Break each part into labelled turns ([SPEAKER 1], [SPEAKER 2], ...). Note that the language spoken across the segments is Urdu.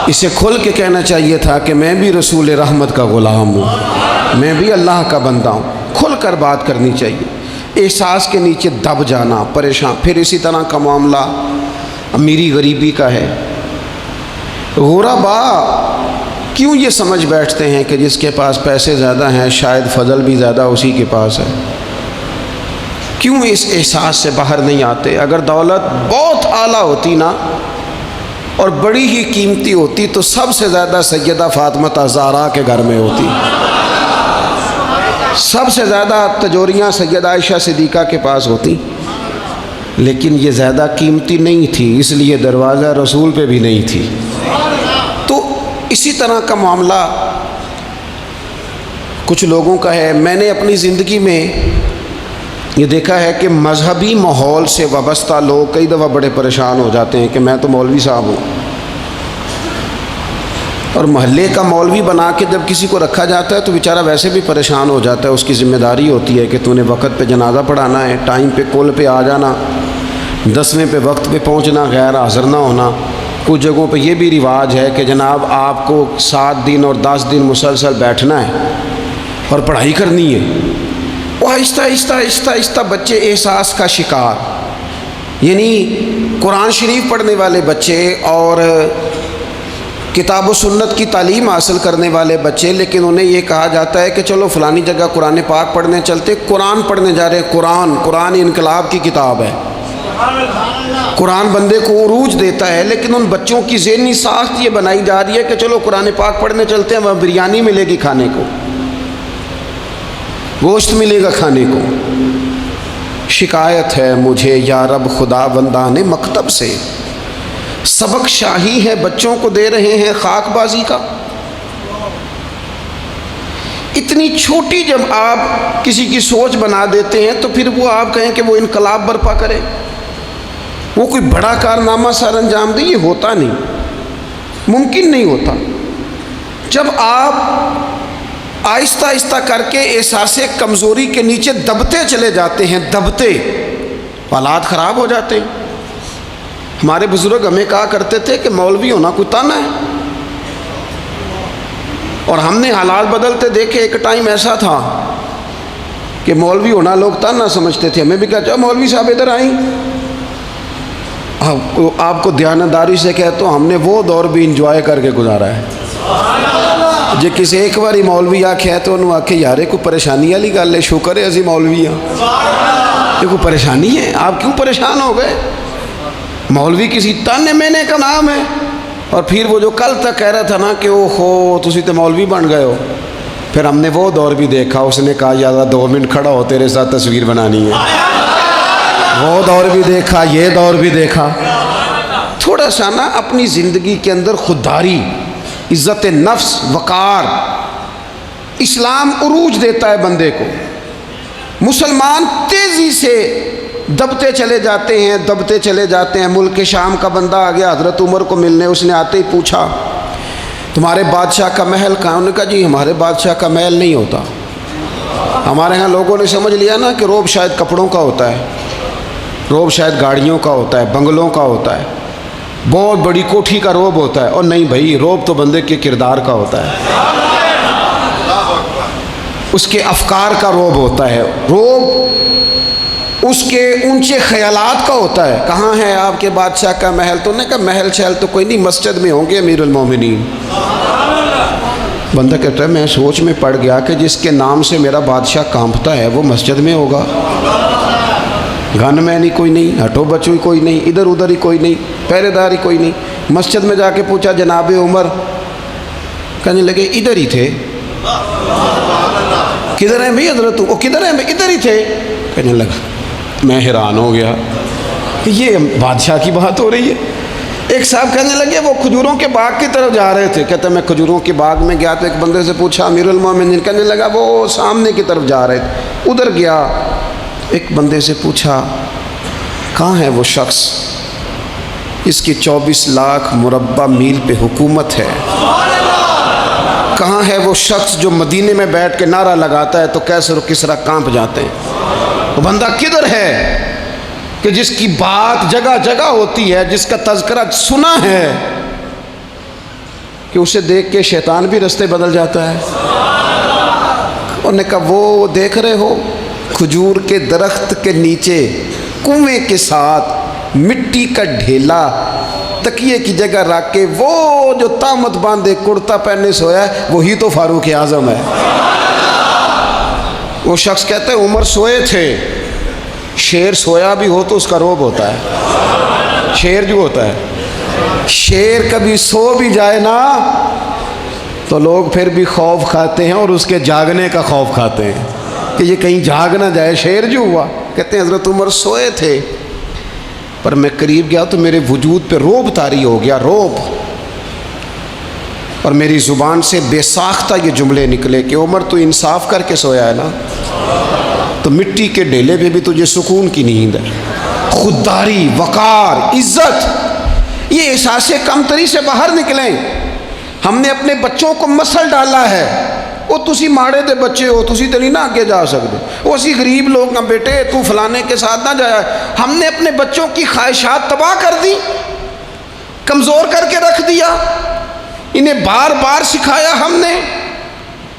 [SPEAKER 1] اسے کھل کے کہنا چاہیے تھا کہ میں بھی رسول رحمت کا غلام ہوں، میں بھی اللہ کا بندہ ہوں، کھل کر بات کرنی چاہیے۔ احساس کے نیچے دب جانا، پریشان۔ پھر اسی طرح کا معاملہ امیری غریبی کا ہے۔ غربا کیوں یہ سمجھ بیٹھتے ہیں کہ جس کے پاس پیسے زیادہ ہیں شاید فضل بھی زیادہ اسی کے پاس ہے؟ کیوں اس احساس سے باہر نہیں آتے؟ اگر دولت بہت اعلیٰ ہوتی نا اور بڑی ہی قیمتی ہوتی تو سب سے زیادہ سیدہ فاطمہ زہرا کے گھر میں ہوتی، سب سے زیادہ تجوریاں سیدہ عائشہ صدیقہ کے پاس ہوتی، لیکن یہ زیادہ قیمتی نہیں تھی، اس لیے دروازہ رسول پہ بھی نہیں تھی۔ تو اسی طرح کا معاملہ کچھ لوگوں کا ہے۔ میں نے اپنی زندگی میں یہ دیکھا ہے کہ مذہبی ماحول سے وابستہ لوگ کئی دفعہ بڑے پریشان ہو جاتے ہیں کہ میں تو مولوی صاحب ہوں، اور محلے کا مولوی بنا کے جب کسی کو رکھا جاتا ہے تو بیچارہ ویسے بھی پریشان ہو جاتا ہے۔ اس کی ذمہ داری ہوتی ہے کہ تو نے وقت پہ جنازہ پڑھانا ہے، ٹائم پہ کل پہ آ جانا، 10ویں پہ وقت پہ پہنچنا، غیر حاضر نہ ہونا۔ کچھ جگہوں پہ یہ بھی رواج ہے کہ جناب آپ کو 7 دن اور 10 دن مسلسل بیٹھنا ہے اور پڑھائی کرنی ہے۔ وہ آہستہ آہستہ آہستہ آہستہ بچے احساس کا شکار، یعنی قرآن شریف پڑھنے والے بچے اور کتاب و سنت کی تعلیم حاصل کرنے والے بچے، لیکن انہیں یہ کہا جاتا ہے کہ چلو فلانی جگہ قرآن پاک پڑھنے چلتے، قرآن پڑھنے جا رہے۔ قرآن انقلاب کی کتاب ہے، قرآن بندے کو عروج دیتا ہے، لیکن ان بچوں کی ذہنی ساخت یہ بنائی جا رہی ہے کہ چلو قرآن پاک پڑھنے چلتے ہیں، وہاں بریانی ملے گی کھانے کو، گوشت ملے گا کھانے کو۔ شکایت ہے مجھے یا رب خدا بندان مکتب سے، سبق شاہی ہے بچوں کو دے رہے ہیں خاک بازی کا۔ اتنی چھوٹی جب آپ کسی کی سوچ بنا دیتے ہیں تو پھر وہ آپ کہیں کہ وہ انقلاب برپا کرے، وہ کوئی بڑا کارنامہ سر انجام دے، یہ ہوتا نہیں، ممکن نہیں ہوتا۔ جب آپ آہستہ آہستہ کر کے احساس کمزوری کے نیچے دبتے چلے جاتے ہیں، دبتے، حالات خراب ہو جاتے ہیں۔ ہمارے بزرگ ہمیں کہا کرتے تھے کہ مولوی ہونا کوئی تانا ہے، اور ہم نے حالات بدلتے دیکھے۔ ایک ٹائم ایسا تھا کہ مولوی ہونا لوگ تانا سمجھتے تھے، ہمیں بھی کہا چاہو مولوی صاحب ادھر آئیں۔ آپ کو دیانتداری سے کہتا ہوں ہم نے وہ دور بھی انجوائے کر کے گزارا ہے۔ جے کسی ایک باری مولوی آکھے تو انہوں آکھے یارے کوئی پریشانی والی گل ہے، شکر ہے اسی مولوی ہاں، یہ کوئی پریشانی ہے، آپ کیوں پریشان ہو گئے؟ مولوی کسی تانے مینے کا نام ہے۔ اور پھر وہ جو کل تک کہہ رہا تھا نا کہ او ہو تسی تو مولوی بن گئے ہو، پھر ہم نے وہ دور بھی دیکھا، اس نے کہا یار 2 منٹ کھڑا ہو تیرے ساتھ تصویر بنانی ہے، وہ دور بھی دیکھا، یہ دور بھی دیکھا۔ تھوڑا سا نا اپنی زندگی کے اندر خودداری، عزت نفس، وقار، اسلام عروج دیتا ہے بندے کو۔ مسلمان تیزی سے دبتے چلے جاتے ہیں، دبتے چلے جاتے ہیں۔ ملک شام کا بندہ آ گیا حضرت عمر کو ملنے، اس نے آتے ہی پوچھا تمہارے بادشاہ کا محل کہاں؟ انہوں نے کہا جی ہمارے بادشاہ کا محل نہیں ہوتا، ہمارے ہاں لوگوں نے سمجھ لیا نا کہ روب شاید کپڑوں کا ہوتا ہے، روب شاید گاڑیوں کا ہوتا ہے، بنگلوں کا ہوتا ہے، بہت بڑی کوٹھی کا روب ہوتا ہے۔ اور نہیں بھائی، روب تو بندے کے کردار کا ہوتا ہے، اس کے افکار کا روب ہوتا ہے، روب اس کے اونچے خیالات کا ہوتا ہے۔ کہاں ہے آپ کے بادشاہ کا محل؟ تو نے کہا محل شہل تو کوئی نہیں، مسجد میں ہوں گے امیر المومنین۔ بندہ کہتا ہے میں سوچ میں پڑ گیا کہ جس کے نام سے میرا بادشاہ کانپتا ہے وہ مسجد میں ہوگا، گن میں نہیں کوئی نہیں، ہٹو بچو ہی کوئی نہیں، ادھر ادھر ہی کوئی نہیں، پہرے دار ہی کوئی نہیں۔ مسجد میں جا کے پوچھا جناب عمر، کہنے لگے ادھر ہی تھے۔ کدھر ہیں بھائی حضرت؟ وہ کدھر ہیں بھائی؟ ادھر ہی تھے۔ کہنے لگا، میں حیران ہو گیا کہ یہ بادشاہ کی بات ہو رہی ہے۔ ایک صاحب کہنے لگے وہ کھجوروں کے باغ کی طرف جا رہے تھے، کہتے میں کھجوروں کے باغ میں گیا تو ایک بندے سے پوچھا امیر المومنین، کہنے لگا وہ سامنے کی طرف جا رہے تھے، ادھر گیا۔ ایک بندے سے پوچھا کہاں ہے وہ شخص، اس کی 24 لاکھ مربع میل پہ حکومت ہے؟ کہاں ہے وہ شخص جو مدینے میں بیٹھ کے نعرہ لگاتا ہے تو کیسر و کسرا کانپ جاتے ہیں؟ وہ بندہ کدھر ہے کہ جس کی بات جگہ جگہ ہوتی ہے، جس کا تذکرہ سنا ہے، کہ اسے دیکھ کے شیطان بھی رستے بدل جاتا ہے؟ انہوں نے کہا وہ دیکھ رہے ہو کھجور کے درخت کے نیچے کنویں کے ساتھ مٹی کا ڈھیلا تکیے کی جگہ رکھ کے وہ جو تامت باندھے کرتا پہنے سویا ہے وہی تو فاروق اعظم ہے۔ وہ شخص کہتا ہے عمر سوئے تھے، شیر سویا بھی ہو تو اس کا روب ہوتا ہے، شیر جو ہوتا ہے، شیر کبھی سو بھی جائے نا تو لوگ پھر بھی خوف کھاتے ہیں اور اس کے جاگنے کا خوف کھاتے ہیں کہ یہ کہیں جاگ نہ جائے۔ شیر جو ہوا کہتے ہیں حضرت عمر سوئے تھے پر میں قریب گیا تو میرے وجود پہ روب طاری ہو گیا، روب، اور میری زبان سے بے ساختہ یہ جملے نکلے کہ عمر تو انصاف کر کے سویا ہے نا، تو مٹی کے ڈھیلے پہ بھی تجھے سکون کی نیند ہے۔ خودداری، وقار، عزت، یہ احساس کمتری سے باہر نکلیں۔ ہم نے اپنے بچوں کو مسل ڈالا ہے، وہ تسی ماڑے دے بچے ہو، تسی تو نہیں نہ آگے جا سکتے، وہ اسی غریب لوگ نہ بیٹے تو فلانے کے ساتھ نہ جایا۔ ہم نے اپنے بچوں کی خواہشات تباہ کر دی، کمزور کر کے رکھ دیا، انہیں بار بار سکھایا ہم نے۔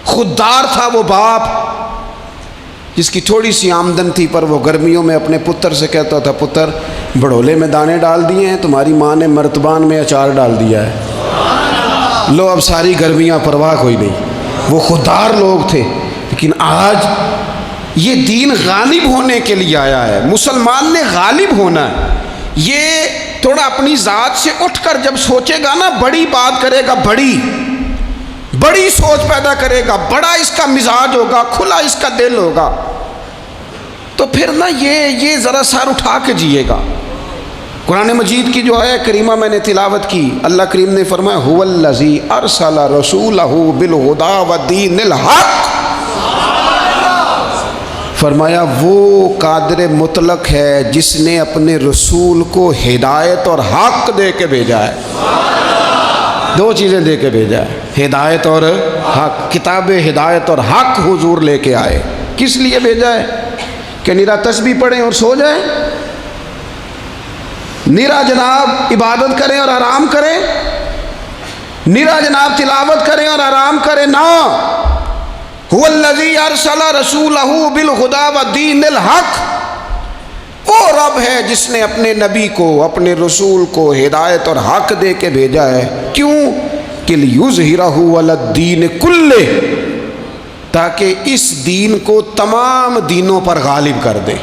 [SPEAKER 1] خوددار تھا وہ باپ جس کی تھوڑی سی آمدن تھی پر وہ گرمیوں میں اپنے پتر سے کہتا تھا پتر بڑھولے میں دانے ڈال دیے ہیں، تمہاری ماں نے مرتبان میں اچار ڈال دیا ہے، لو اب ساری گرمیاں پرواہ کوئی نہیں۔ وہ خوددار لوگ تھے، لیکن آج یہ دین غالب ہونے کے لیے آیا ہے، مسلمان نے غالب ہونا ہے۔ یہ تھوڑا اپنی ذات سے اٹھ کر جب سوچے گا نا، بڑی بات کرے گا، بڑی سوچ پیدا کرے گا، بڑا اس کا مزاج ہوگا، کھلا اس کا دل ہوگا، تو پھر نا یہ ذرا سر اٹھا کے جیے گا۔ قرآن مجید کی جو ہے کریمہ میں نے تلاوت کی، اللہ کریم نے فرمایا هو الذی ارسل رسولہ بالہدی ودین الحق، فرمایا وہ قادر مطلق ہے جس نے اپنے رسول کو ہدایت اور حق دے کے بھیجا ہے۔ دو چیزیں دے کے بھیجا ہے، ہدایت اور حق۔ کتاب ہدایت اور حق حضور لے کے آئے، کس لیے بھیجا ہے؟ کہ نرا تسبیح پڑھیں اور سو جائیں، نرا جناب عبادت کریں اور آرام کریں، نرا جناب تلاوت کریں اور آرام کریں، نہ هو الذی ارسل رسولہ بالہدی ودین الحق، وہ رب ہے جس نے اپنے نبی کو، اپنے رسول کو ہدایت اور حق دے کے بھیجا ہے۔ کیوں؟ کہ لیظہرہ علی الدین کلہ، تاکہ اس دین کو تمام دینوں پر غالب کر دے،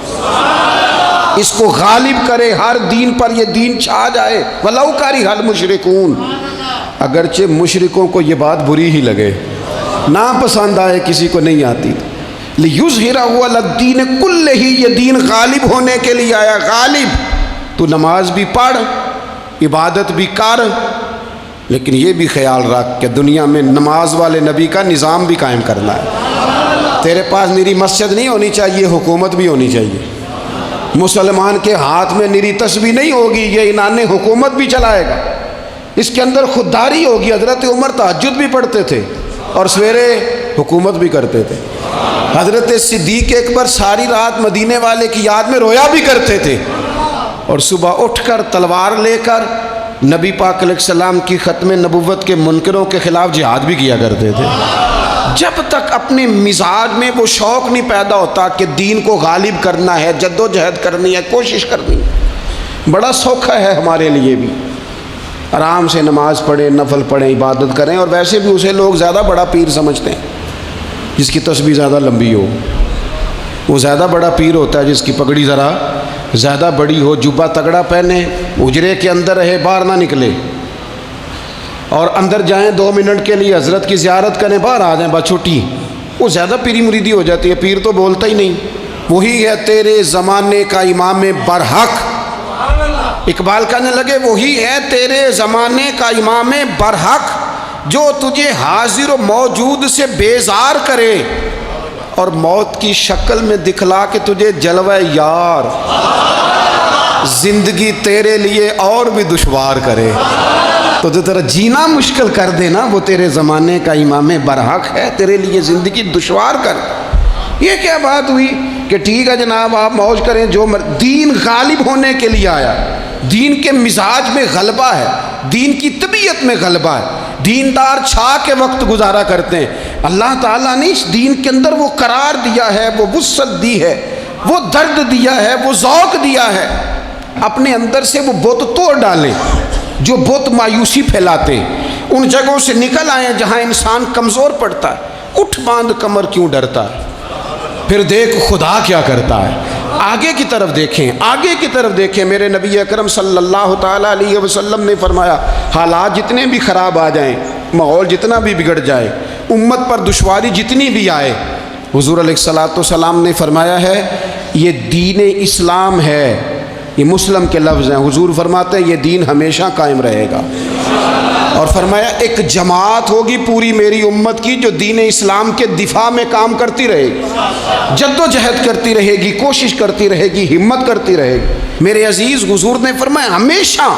[SPEAKER 1] اس کو غالب کرے، ہر دین پر یہ دین چھا جائے۔ وَلَوْ كَرِهَ الْمُشْرِكُونَ، اگرچہ مشرکوں کو یہ بات بری ہی لگے، نا پسند آئے، کسی کو نہیں آتی۔ لِيُظْهِرَهُ عَلَى الدِّينِ كُلِّهِ، یہ دین غالب ہونے کے لیے آیا۔ غالب، تو نماز بھی پڑھ، عبادت بھی کر، لیکن یہ بھی خیال رکھ کہ دنیا میں نماز والے نبی کا نظام بھی قائم کرنا ہے۔ تیرے پاس نری مسجد نہیں ہونی چاہیے، حکومت بھی ہونی چاہیے۔ مسلمان کے ہاتھ میں نری تسبیح نہیں ہوگی، یہ انان حکومت بھی چلائے گا، اس کے اندر خودداری ہوگی۔ حضرت عمر تہجد بھی پڑھتے تھے اور سویرے حکومت بھی کرتے تھے۔ حضرت صدیق اکبر ساری رات مدینے والے کی یاد میں رویا بھی کرتے تھے، اور صبح اٹھ کر تلوار لے کر نبی پاک علیہ السلام کی ختم نبوت کے منکروں کے خلاف جہاد بھی کیا کرتے تھے۔ جب تک اپنے مزاج میں وہ شوق نہیں پیدا ہوتا کہ دین کو غالب کرنا ہے، جد و جہد کرنی ہے، کوشش کرنی ہے، بڑا سوکھا ہے ہمارے لیے بھی، آرام سے نماز پڑھیں، نفل پڑھیں، عبادت کریں۔ اور ویسے بھی اسے لوگ زیادہ بڑا پیر سمجھتے ہیں جس کی تسبیح زیادہ لمبی ہو، وہ زیادہ بڑا پیر ہوتا ہے جس کی پگڑی ذرا زیادہ بڑی ہو، جبہ تگڑا پہنے، اجرے کے اندر رہے، باہر نہ نکلے، اور اندر جائیں 2 منٹ کے لیے حضرت کی زیارت کریں، باہر آ جائیں بس چھٹی، وہ زیادہ پیری مریدی ہو جاتی ہے۔ پیر تو بولتا ہی نہیں۔ وہی ہے تیرے زمانے کا امام برحق، اقبال کہنے لگے وہی ہے تیرے زمانے کا امام برحق، جو تجھے حاضر و موجود سے بیزار کرے اور موت کی شکل میں دکھلا کے تجھے جلوہ یار، زندگی تیرے لیے اور بھی دشوار کرے، تو جو تیرا جینا مشکل کر دے نا، وہ تیرے زمانے کا امام برحق ہے، تیرے لیے زندگی دشوار کر۔ یہ کیا بات ہوئی کہ ٹھیک ہے جناب آپ موج کریں جو دین غالب ہونے کے لیے آیا، دین کے مزاج میں غلبہ ہے۔ دین کی طبیعت میں غلبہ ہے. دیندار چھا کے وقت گزارا کرتے ہیں. اللہ تعالیٰ نے اس دین کے اندر وہ قرار دیا ہے، وہ وسعت دی ہے، وہ درد دیا ہے، وہ ذوق دیا ہے. اپنے اندر سے وہ بت توڑ ڈالیں جو بت مایوسی پھیلاتے ہیں. ان جگہوں سے نکل آئیں جہاں انسان کمزور پڑتا ہے. اٹھ باندھ کمر کیوں ڈرتا ہے؟ پھر دیکھ خدا کیا کرتا ہے. آگے کی طرف دیکھیں، آگے کی طرف دیکھیں. میرے نبی اکرم صلی اللہ تعالیٰ علیہ وسلم نے فرمایا حالات جتنے بھی خراب آ جائیں، ماحول جتنا بھی بگڑ جائے، امت پر دشواری جتنی بھی آئے، حضور علیہ الصلوۃ والسلام نے فرمایا ہے یہ دین اسلام ہے. یہ مسلم کے لفظ ہیں. حضور فرماتے ہیں یہ دین ہمیشہ قائم رہے گا. اور فرمایا ایک جماعت ہوگی پوری میری امت کی جو دین اسلام کے دفاع میں کام کرتی رہے گی، جد و جہد کرتی رہے گی، کوشش کرتی رہے گی، ہمت کرتی رہے گی. میرے عزیز حضور نے فرمایا ہمیشہ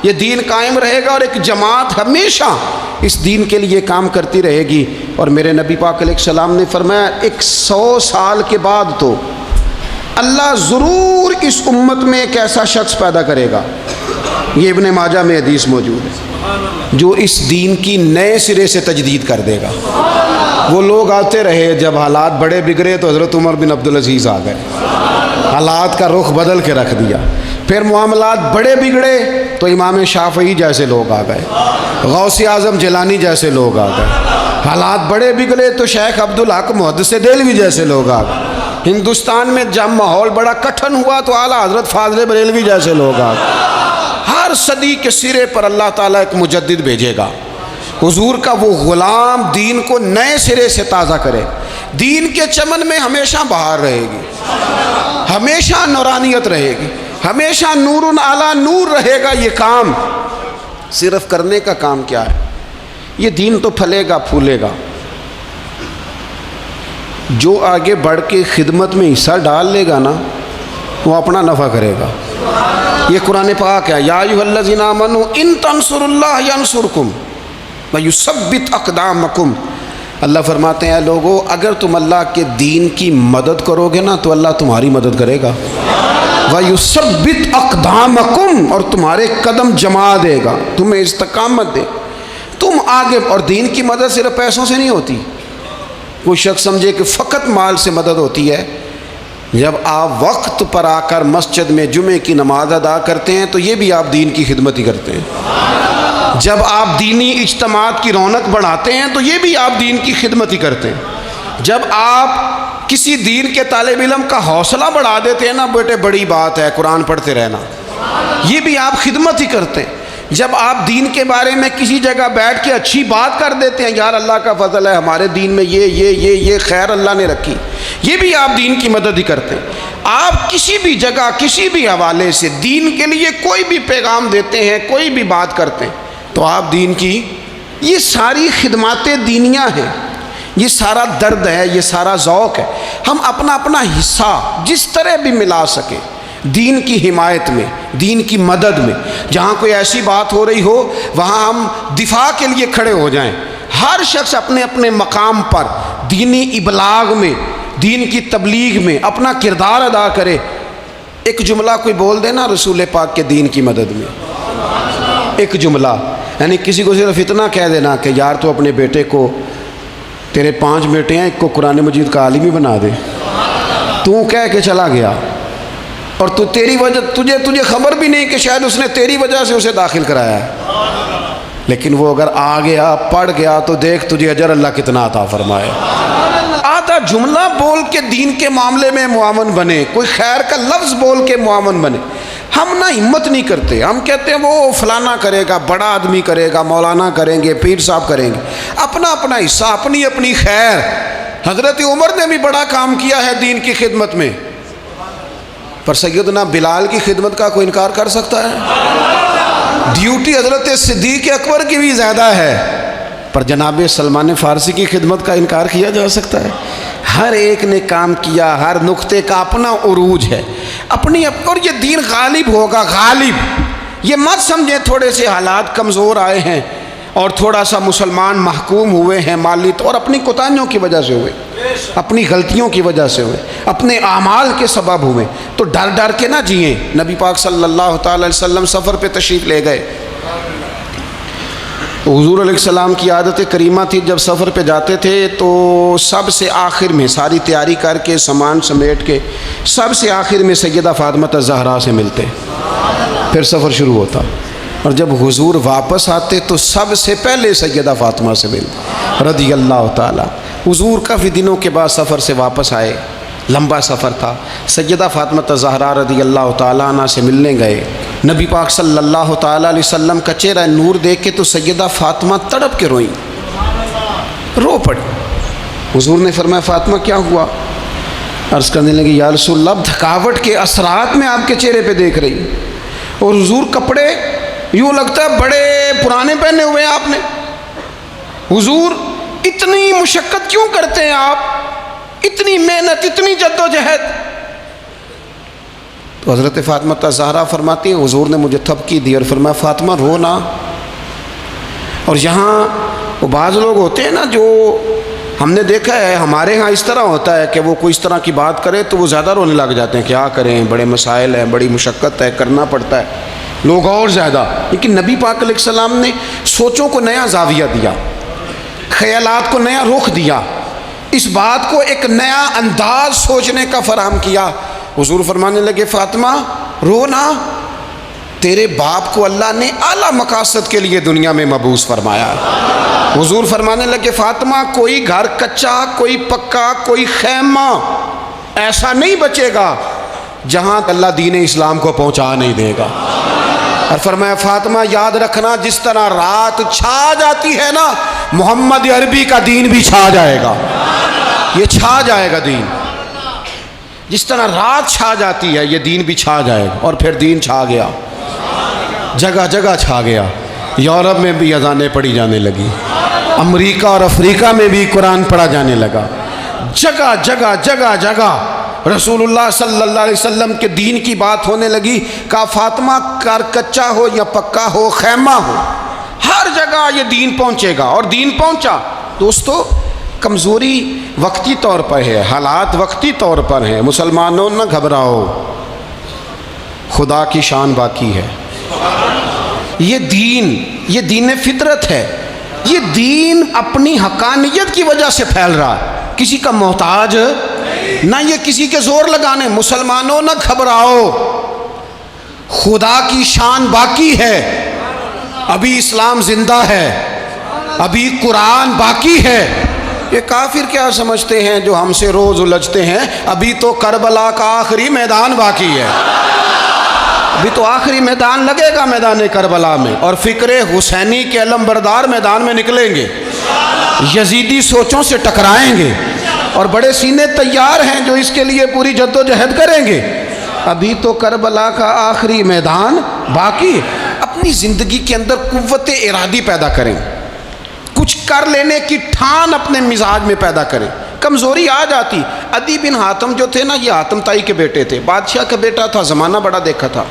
[SPEAKER 1] یہ دین قائم رہے گا اور ایک جماعت ہمیشہ اس دین کے لیے کام کرتی رہے گی. اور میرے نبی پاک علیہ السلام نے فرمایا 100 سال کے بعد تو اللہ ضرور اس امت میں ایک ایسا شخص پیدا کرے گا، یہ ابن ماجہ میں حدیث موجود ہے، جو اس دین کی نئے سرے سے تجدید کر دے گا. وہ لوگ آتے رہے، جب حالات بڑے بگڑے تو حضرت عمر بن عبدالعزیز آ گئے، حالات کا رخ بدل کے رکھ دیا. پھر معاملات بڑے بگڑے تو امام شافعی جیسے لوگ آ گئے، غوث اعظم جیلانی جیسے لوگ آ گئے. حالات بڑے بگڑے تو شیخ عبدالحق محدث دہلوی جیسے لوگ آ گئے. ہندوستان میں جب ماحول بڑا کٹھن ہوا تو اعلیٰ حضرت فاضل بریلوی جیسے لوگ آ گئے. ہر صدی کے سرے پر اللہ تعالیٰ ایک مجدد بھیجے گا. حضور کا وہ غلام دین کو نئے سرے سے تازہ کرے. دین کے چمن میں ہمیشہ بہار رہے گی، ہمیشہ نورانیت رہے گی، ہمیشہ نور اعلیٰ نور رہے گا. یہ کام صرف کرنے کا کام کیا ہے؟ یہ دین تو پھلے گا پھولے گا. جو آگے بڑھ کے خدمت میں حصہ ڈال لے گا نا وہ اپنا نفع کرے گا. یہ قرآن پاک ہے، یا ایھا الذین آمنوا ان تنصروا اللہ ینصرکم ویثبت اقدامکم. اللہ فرماتے ہیں اے لوگو اگر تم اللہ کے دین کی مدد کرو گے نا تو اللہ تمہاری مدد کرے گا. ویثبت اقدامکم، اور تمہارے قدم جما دے گا، تمہیں استقامت دے. تم آگے، اور دین کی مدد صرف پیسوں سے نہیں ہوتی. کوئی شخص سمجھے کہ فقط مال سے مدد ہوتی ہے. جب آپ وقت پر آ کر مسجد میں جمعے کی نماز ادا کرتے ہیں تو یہ بھی آپ دین کی خدمت ہی کرتے ہیں. جب آپ دینی اجتماعات کی رونق بڑھاتے ہیں تو یہ بھی آپ دین کی خدمت ہی کرتے ہیں. جب آپ کسی دین کے طالب علم کا حوصلہ بڑھا دیتے ہیں نا، بیٹے بڑی بات ہے قرآن پڑھتے رہنا، یہ بھی آپ خدمت ہی کرتے ہیں. جب آپ دین کے بارے میں کسی جگہ بیٹھ کے اچھی بات کر دیتے ہیں، یار اللہ کا فضل ہے ہمارے دین میں یہ خیر اللہ نے رکھی، یہ بھی آپ دین کی مدد ہی کرتے ہیں. آپ کسی بھی جگہ کسی بھی حوالے سے دین کے لیے کوئی بھی پیغام دیتے ہیں، کوئی بھی بات کرتے ہیں تو آپ دین کی، یہ ساری خدمات دینیاں ہیں، یہ سارا درد ہے، یہ سارا ذوق ہے. ہم اپنا اپنا حصہ جس طرح بھی ملا سکیں دین کی حمایت میں، دین کی مدد میں. جہاں کوئی ایسی بات ہو رہی ہو وہاں ہم دفاع کے لیے کھڑے ہو جائیں. ہر شخص اپنے اپنے مقام پر دینی ابلاغ میں، دین کی تبلیغ میں اپنا کردار ادا کرے. ایک جملہ کوئی بول دے نا رسول پاک کے دین کی مدد میں، ایک جملہ، یعنی کسی کو صرف اتنا کہہ دینا کہ یار تو اپنے بیٹے کو، تیرے 5 بیٹے ہیں، ایک کو قرآن مجید کا عالم ہی بنا دے. تو کہہ کے چلا گیا اور تیری وجہ تجھے خبر بھی نہیں کہ شاید اس نے تیری وجہ سے اسے داخل کرایا ہے. لیکن وہ اگر آ گیا پڑھ گیا تو دیکھ تجھے اجر اللہ کتنا عطا فرمائے. آدھا جملہ بول کے دین کے معاملے میں معاون بنے، کوئی خیر کا لفظ بول کے معاون بنے. ہم نہ ہمت نہیں کرتے، ہم کہتے ہیں وہ فلانا کرے گا، بڑا آدمی کرے گا، مولانا کریں گے، پیر صاحب کریں گے. اپنا اپنا حصہ، اپنی اپنی خیر. حضرت عمر نے بھی بڑا کام کیا ہے دین کی خدمت میں، پر سیدنا بلال کی خدمت کا کوئی انکار کر سکتا ہے؟ ڈیوٹی حضرت صدیق اکبر کی بھی زیادہ ہے، پر جناب سلمان فارسی کی خدمت کا انکار کیا جا سکتا ہے؟ ہر ایک نے کام کیا، ہر نقطے کا اپنا عروج ہے، اپنی اور یہ دین غالب ہوگا. غالب یہ مت سمجھیں تھوڑے سے حالات کمزور آئے ہیں اور تھوڑا سا مسلمان محکوم ہوئے ہیں مالی طور، اپنی کوتاہیوں کی وجہ سے ہوئے، اپنی غلطیوں کی وجہ سے ہوئے، اپنے اعمال کے سبب ہوئے. تو ڈر ڈر کے نہ جئیں. نبی پاک صلی اللہ تعالی علیہ وسلم سفر پہ تشریف لے گئے، حضور علیہ السلام کی عادت کریمہ تھی، جب سفر پہ جاتے تھے تو سب سے آخر میں ساری تیاری کر کے سامان سمیٹ کے سب سے آخر میں سیدہ فاطمہ الزہرا سے ملتے، پھر سفر شروع ہوتا، اور جب حضور واپس آتے تو سب سے پہلے سیدہ فاطمہ سے ملتے رضی اللہ تعالی۔ حضور کافی دنوں کے بعد سفر سے واپس آئے، لمبا سفر تھا، سیدہ فاطمہ الزہرا رضی اللہ تعالیٰ عنہ سے ملنے گئے، نبی پاک صلی اللہ تعالیٰ علیہ وسلم کا چہرہ نور دیکھ کے تو سیدہ فاطمہ تڑپ کے روئیں، رو پڑی۔ حضور نے فرمایا فاطمہ کیا ہوا؟ عرض کرنے لگی یا رسول اللہ تھکاوٹ کے اثرات میں آپ کے چہرے پہ دیکھ رہی، اور حضور کپڑے یوں لگتا ہے بڑے پرانے پہنے ہوئے ہیں آپ نے، حضور اتنی مشقت کیوں کرتے ہیں آپ، اتنی محنت اتنی جد و جہد؟ تو حضرت فاطمہ الزہرا فرماتی ہیں حضور نے مجھے تھپکی دی اور فرمایا فاطمہ رو نا۔ اور یہاں وہ بعض لوگ ہوتے ہیں نا جو ہم نے دیکھا ہے، ہمارے ہاں اس طرح ہوتا ہے کہ وہ کوئی اس طرح کی بات کرے تو وہ زیادہ رونے لگ جاتے ہیں، کیا کریں بڑے مسائل ہیں، بڑی مشقت ہے، کرنا پڑتا ہے، لوگ اور زیادہ۔ لیکن نبی پاک علیہ السلام نے سوچوں کو نیا زاویہ دیا، خیالات کو نیا رخ دیا، اس بات کو ایک نیا انداز سوچنے کا فراہم کیا۔ حضور فرمانے لگے فاطمہ رو نا، تیرے باپ کو اللہ نے اعلیٰ مقاصد کے لیے دنیا میں مبعوث فرمایا۔ حضور فرمانے لگے فاطمہ کوئی گھر کچا، کوئی پکا، کوئی خیمہ ایسا نہیں بچے گا جہاں اللہ دین اسلام کو پہنچا نہیں دے گا۔ اور فرمایا فاطمہ یاد رکھنا جس طرح رات چھا جاتی ہے نا، محمد عربی کا دین بھی چھا جائے گا، یہ چھا جائے گا دین، جس طرح رات چھا جاتی ہے یہ دین بھی چھا جائے گا۔ اور پھر دین چھا گیا، جگہ جگہ چھا گیا، یورپ میں بھی اذانیں پڑھی جانے لگی، امریکہ اور افریقہ میں بھی قرآن پڑھا جانے لگا، جگہ جگہ جگہ جگہ رسول اللہ صلی اللہ علیہ وسلم کے دین کی بات ہونے لگی۔ کہا فاطمہ کار کچا ہو یا پکا ہو، خیمہ ہو، ہر جگہ یہ دین پہنچے گا، اور دین پہنچا۔ دوستو کمزوری وقتی طور پر ہے، حالات وقتی طور پر ہیں، مسلمانوں نہ گھبراؤ، خدا کی شان باقی ہے۔ یہ دین فطرت ہے، یہ دین اپنی حقانیت کی وجہ سے پھیل رہا ہے، کسی کا محتاج نہ یہ کسی کے زور لگانے۔ مسلمانوں نہ گھبراؤ، خدا کی شان باقی ہے، ابھی اسلام زندہ ہے، ابھی قرآن باقی ہے۔ یہ کافر کیا سمجھتے ہیں جو ہم سے روز الجھتے ہیں، ابھی تو کربلا کا آخری میدان باقی ہے، ابھی تو آخری میدان لگے گا میدان کربلا میں، اور فکر حسینی کے علم بردار میدان میں نکلیں گے، یزیدی سوچوں سے ٹکرائیں گے، اور بڑے سینے تیار ہیں جو اس کے لیے پوری جد و جہد کریں گے۔ ابھی تو کربلا کا آخری میدان باقی ہے۔ اپنی زندگی کے اندر قوت ارادی پیدا کریں، کچھ کر لینے کی ٹھان اپنے مزاج میں پیدا کریں۔ کمزوری آ جاتی، عدی بن حاتم جو تھے نا، یہ حاتم تائی کے بیٹے تھے، بادشاہ کا بیٹا تھا، زمانہ بڑا دیکھا تھا،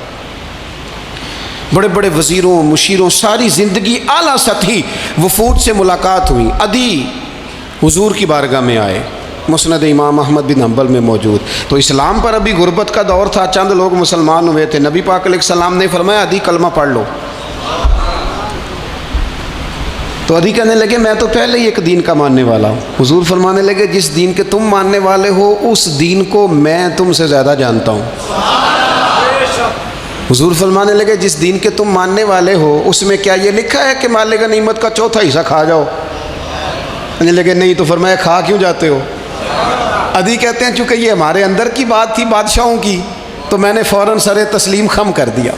[SPEAKER 1] بڑے بڑے وزیروں مشیروں، ساری زندگی اعلیٰ سطحی وفود سے ملاقات ہوئی۔ عدی حضور کی بارگاہ میں آئے، مسند امام احمد بن حنبل میں موجود۔ تو اسلام پر ابھی غربت کا دور تھا، چند لوگ مسلمان ہوئے تھے، نبی پاک علیہ السلام نے فرمایا عدی کلمہ پڑھ لو۔ تو عدی کہنے لگے میں تو پہلے ہی ایک دین کا ماننے والا ہوں۔ حضور فرمانے لگے جس دین کے تم ماننے والے ہو اس دین کو میں تم سے زیادہ جانتا ہوں۔ حضور فرمانے لگے جس دین کے تم ماننے والے ہو اس میں کیا یہ لکھا ہے کہ مال غنیمت کا چوتھا حصہ کھا جاؤ؟ کہنے لگے نہیں۔ تو فرمایا کھا کیوں جاتے ہو؟ عدی کہتے ہیں چونکہ یہ ہمارے اندر کی بات تھی بادشاہوں کی، تو میں نے فوراً سر تسلیم خم کر دیا،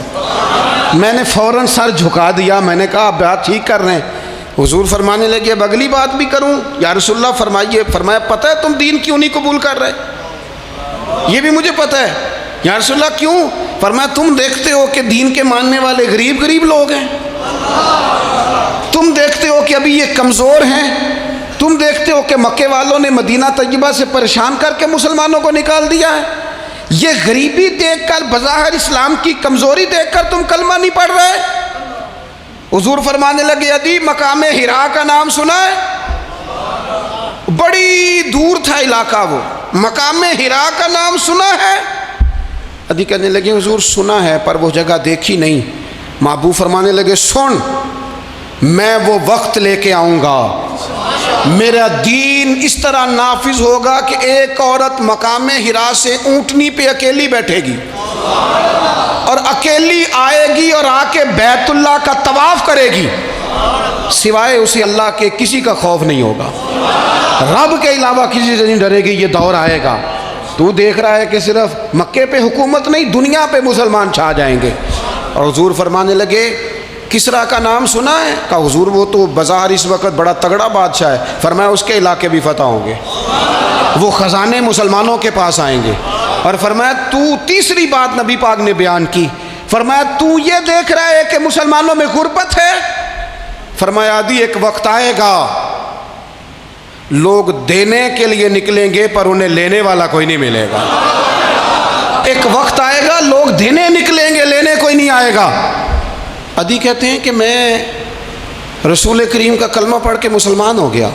[SPEAKER 1] میں نے فوراً سر جھکا دیا، میں نے کہا آپ بات ٹھیک کر رہے ہیں۔ حضور فرمانے لگے اب اگلی بات بھی کروں یا رسول اللہ فرمائیے۔ فرمایا پتہ ہے تم دین کیوں نہیں قبول کر رہے؟ یہ بھی مجھے پتہ ہے۔ یا رسول اللہ کیوں؟ فرمایا تم دیکھتے ہو کہ دین کے ماننے والے غریب غریب لوگ ہیں، تم دیکھتے ہو کہ ابھی یہ کمزور ہیں، تم دیکھتے ہو کہ مکے والوں نے مدینہ طیبہ سے پریشان کر کے مسلمانوں کو نکال دیا ہے، یہ غریبی دیکھ کر بظاہر اسلام کی کمزوری دیکھ کر تم کلمہ نہیں پڑھ رہے؟ حضور فرمانے لگے عدی مقام حرا کا نام سنا ہے؟ بڑی دور تھا علاقہ، وہ مقام حرا کا نام سنا ہے؟ عدی کہنے لگے حضور سنا ہے پر وہ جگہ دیکھی نہیں۔ محبوب فرمانے لگے سن، میں وہ وقت لے کے آؤں گا، میرا دین اس طرح نافذ ہوگا کہ ایک عورت مقام حرا سے اونٹنی پہ اکیلی بیٹھے گی اور اکیلی آئے گی اور آ کے بیت اللہ کا طواف کرے گی، سوائے اسے اللہ کے کسی کا خوف نہیں ہوگا، رب کے علاوہ کسی سے نہیں ڈرے گی۔ یہ دور آئے گا، تو دیکھ رہا ہے کہ صرف مکے پہ حکومت نہیں، دنیا پہ مسلمان چھا جائیں گے۔ اور حضور فرمانے لگے کسرا کا نام سنا ہے؟ کہا حضور وہ تو بظاہر اس وقت بڑا تگڑا بادشاہ ہے۔ فرمایا اس کے علاقے بھی فتح ہوں گے، وہ خزانے مسلمانوں کے پاس آئیں گے۔ اور فرمایا تو تیسری بات نبی پاک نے بیان کی، فرمایا تو یہ دیکھ رہا ہے کہ مسلمانوں میں غربت ہے؟ فرمایا عادی ایک وقت آئے گا لوگ دینے کے لیے نکلیں گے پر انہیں لینے والا کوئی نہیں ملے گا۔ ایک وقت آئے گا لوگ دینے نکلیں گے، لینے کوئی نہیں آئے گا۔ عدی کہتے ہیں کہ میں رسول کریم کا کلمہ پڑھ کے مسلمان ہو گیا،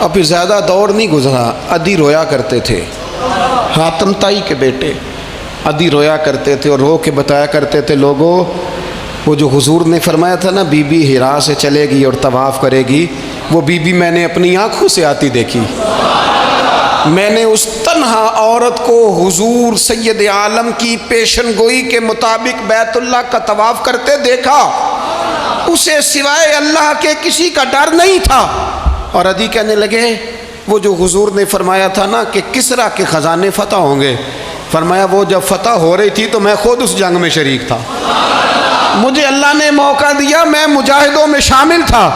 [SPEAKER 1] اب پھر زیادہ دور نہیں گزرا، عدی رویا کرتے تھے، حاتم تائی کے بیٹے عدی رویا کرتے تھے اور رو کے بتایا کرتے تھے لوگوں وہ جو حضور نے فرمایا تھا نا بی بی حرا سے چلے گی اور طواف کرے گی، وہ بی بی میں نے اپنی آنکھوں سے آتی دیکھی، میں نے اس تنہا عورت کو حضور سید عالم کی پیشن گوئی کے مطابق بیت اللہ کا طواف کرتے دیکھا، اسے سوائے اللہ کے کسی کا ڈر نہیں تھا۔ اور عدی کہنے لگے وہ جو حضور نے فرمایا تھا نا کہ کسرا کے خزانے فتح ہوں گے، فرمایا وہ جب فتح ہو رہی تھی تو میں خود اس جنگ میں شریک تھا، مجھے اللہ نے موقع دیا، میں مجاہدوں میں شامل تھا۔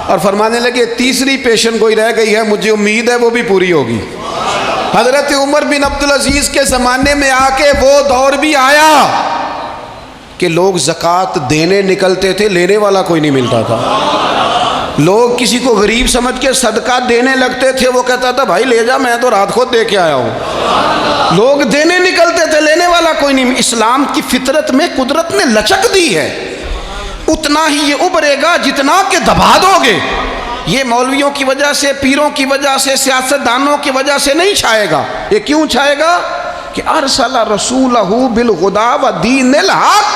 [SPEAKER 1] اور فرمانے لگے تیسری پیشن گوئی رہ گئی ہے، مجھے امید ہے وہ بھی پوری ہوگی۔ حضرت عمر بن عبدالعزیز کے زمانے میں آ کے وہ دور بھی آیا کہ لوگ زکوٰۃ دینے نکلتے تھے، لینے والا کوئی نہیں ملتا تھا، لوگ کسی کو غریب سمجھ کے صدقہ دینے لگتے تھے، وہ کہتا تھا بھائی لے جا میں تو رات خود دے کے آیا ہوں، لوگ دینے نکلتے تھے، لینے والا کوئی نہیں۔ اسلام کی فطرت میں قدرت نے لچک دی ہے، اتنا ہی یہ ابھرے گا جتنا کہ دبا دو گے۔ یہ مولویوں کی وجہ سے، پیروں کی وجہ سے، سیاستدانوں کی وجہ سے نہیں چھائے گا۔ یہ کیوں چھائے گا کہ ارسل رسولہ بالہدی ودین الحق،